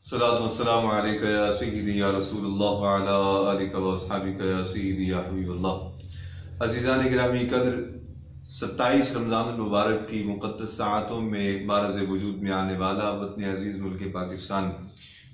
सलातु वस्सलामु अलैका या सय्यदी या रसूलुल्लाह व अला आलिका व अस्हाबिका या सय्यदी या हबीबल्लाह। अज़ीज़ान गिरामी कदर, 27 रमज़ान मुबारक की मुक़द्दस साअतों में मारज़ वजूद में आने वाला वतन अज़ीज़ मुल्क पाकिस्तान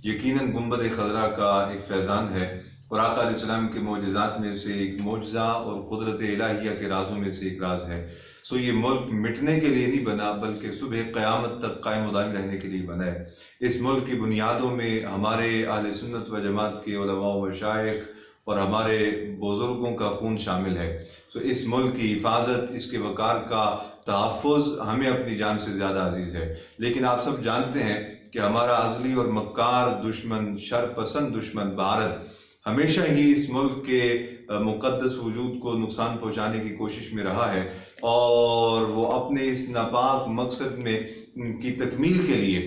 यकीनन गुंबद खज़रा का एक फैज़ान है और आका अलैहिस्सलाम के मोजज़ात में से एक मोजज़ा और कुदरत इलाहिया के राज़ों में से एक राज है। सो ये मुल्क मिटने के लिए नहीं बना बल्कि सुबह क़यामत तक कायम दायम रहने के लिए बना है। इस मुल्क की बुनियादों में हमारे अहले सुन्नत व जमात के उलमा व मशाइख और हमारे बुज़ुर्गों का खून शामिल है। सो इस मुल्क की हिफाजत, इसके वक़ार का तहफ़्फ़ुज़ हमें अपनी जान से ज़्यादा अजीज़ है। लेकिन आप सब जानते हैं कि हमारा अज़ली और मक्कार दुश्मन, शर पसंद दुश्मन भारत हमेशा ही इस मुल्क के मुक़द्दस वजूद को नुकसान पहुँचाने की कोशिश में रहा है और वो अपने इस नापाक मकसद में की तकमील के लिए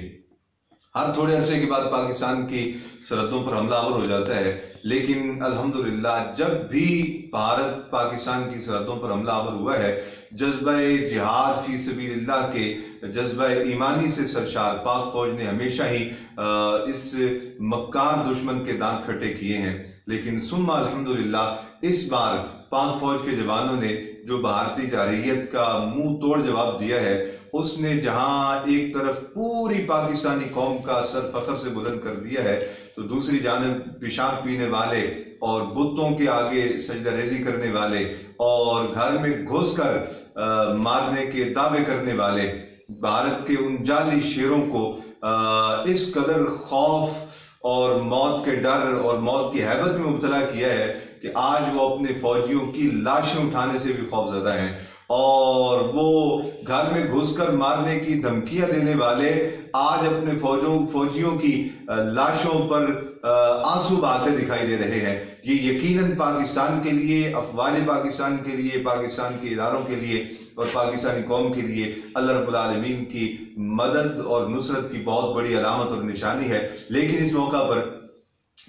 हर थोड़े अरसे के बाद पाकिस्तान की सरहदों पर हमलावर हो जाता है। लेकिन अल्हम्दुलिल्लाह जब भी भारत पाकिस्तान की सरहदों पर हमलावर हुआ है, जज्बा-ए जिहाद फी सबीलिल्लाह के जज्बा-ए ईमानी से सरशार पाक फौज ने हमेशा ही इस मक्कार दुश्मन के दांत खट्टे किए हैं। लेकिन सुम्मा अल्हम्दुलिल्लाह इस बार पाक फौज के जवानों ने जो भारतीय जारहियत का मुंह तोड़ जवाब दिया है, उसने जहां एक तरफ पूरी पाकिस्तानी कौम का सर फख्र से बुलंद कर दिया है, तो दूसरी जानब पेशाब पीने वाले और बुतों के आगे सजदा रेजी करने वाले और घर में घुसकर मारने के दावे करने वाले भारत के उन जाली शेरों को इस कदर खौफ और मौत के डर और मौत की हैबत में मुब्तला किया है कि आज वो अपने फौजियों की लाशें उठाने से भी खौफजदा हैं और वो घर में घुसकर मारने की धमकियां देने वाले आज अपने फौजियों की लाशों पर आंसू बहाते दिखाई दे रहे हैं। ये यकीनन पाकिस्तान के लिए, अफवाज पाकिस्तान के लिए, पाकिस्तान के इदारों के लिए और पाकिस्तानी कौम के लिए अल्लाह रब्बुल आलमीन की मदद और नुसरत की बहुत बड़ी अलामत और निशानी है। लेकिन इस मौका पर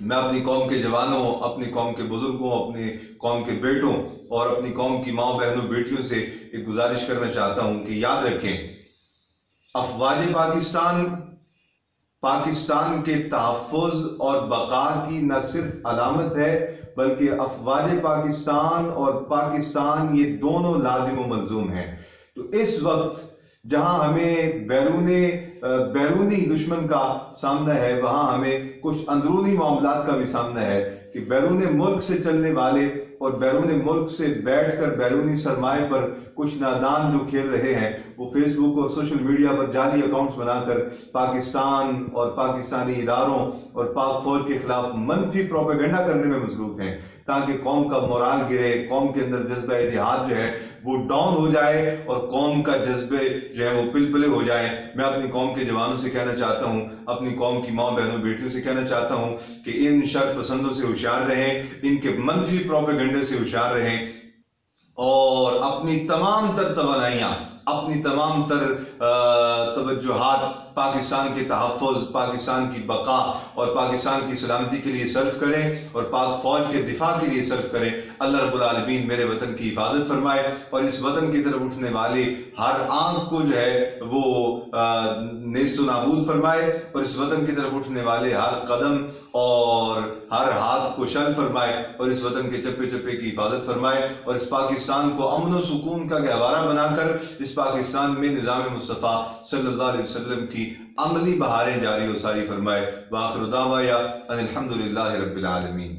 मैं अपनी कौम के जवानों, अपनी कौम के बुजुर्गों, अपनी कौम के बेटों और अपनी कौम की माँ बहनों बेटियों से एक गुजारिश करना चाहता हूं कि याद रखें, अफवाज पाकिस्तान के तहफ़्फ़ुज़ और बका की न सिर्फ अलामत है बल्कि अफवाज पाकिस्तान और पाकिस्तान ये दोनों लाजिम व मलजूम हैं। तो इस वक्त जहां हमें बैरूनी दुश्मन का सामना है, वहां हमें कुछ अंदरूनी मामलात का भी सामना है कि बैरून मुल्क से चलने वाले और बैरून मुल्क से बैठकर बैरूनी सरमाए पर कुछ नादान जो खेल रहे हैं, वो फेसबुक और सोशल मीडिया पर जाली अकाउंट्स बनाकर पाकिस्तान और पाकिस्तानी इदारों और पाक फौज के खिलाफ मनफी प्रोपेगेंडा करने में मसरूफ हैं ताकि कौम का मोराल गिरे, कौम के अंदर जज्बा जिहाद जो है वो डाउन हो जाए और कौम का जज्बे जो है वो पिलपिले हो जाए। मैं अपनी कौम के जवानों से कहना चाहता हूँ, अपनी कौम की माँ बहनों बेटियों से कहना चाहता हूँ कि इन शर पसंदों से होशियार रहें, इनके मनफी प्रोपेगेंडे से होशियार रहें और अपनी तमाम तर तवानाइयाँ, अपनी तमाम तर तवज्जुहात पाकिस्तान के तहफ़्फ़ुज़, पाकिस्तान की बका और पाकिस्तान की सलामती के लिए सर्फ करें और पाक फौज के दिफा के लिए सर्फ करें। अल्लाह रब्बुल आलमीन मेरे वतन की हिफाजत फरमाए और इस वतन की तरफ उठने वाली हर आंख को जो है वो नेस्तो नाबूद फरमाए और इस वतन की तरफ उठने वाले हर कदम और हर हाथ को शल फरमाए और इस वतन के चप्पे चप्पे की हिफाजत फरमाए और इस पाकिस्तान को अमन व सुकून का गहवारा बनाकर इस पाकिस्तान में निज़ाम मुस्तफ़ा सल्लल्लाहु अलैहि वसल्लम की अमली बहारें जारी व सारी फरमाए। व आखिर दावा या अनिल हम्दुलिल्लाहि रब्बिल आलमीन।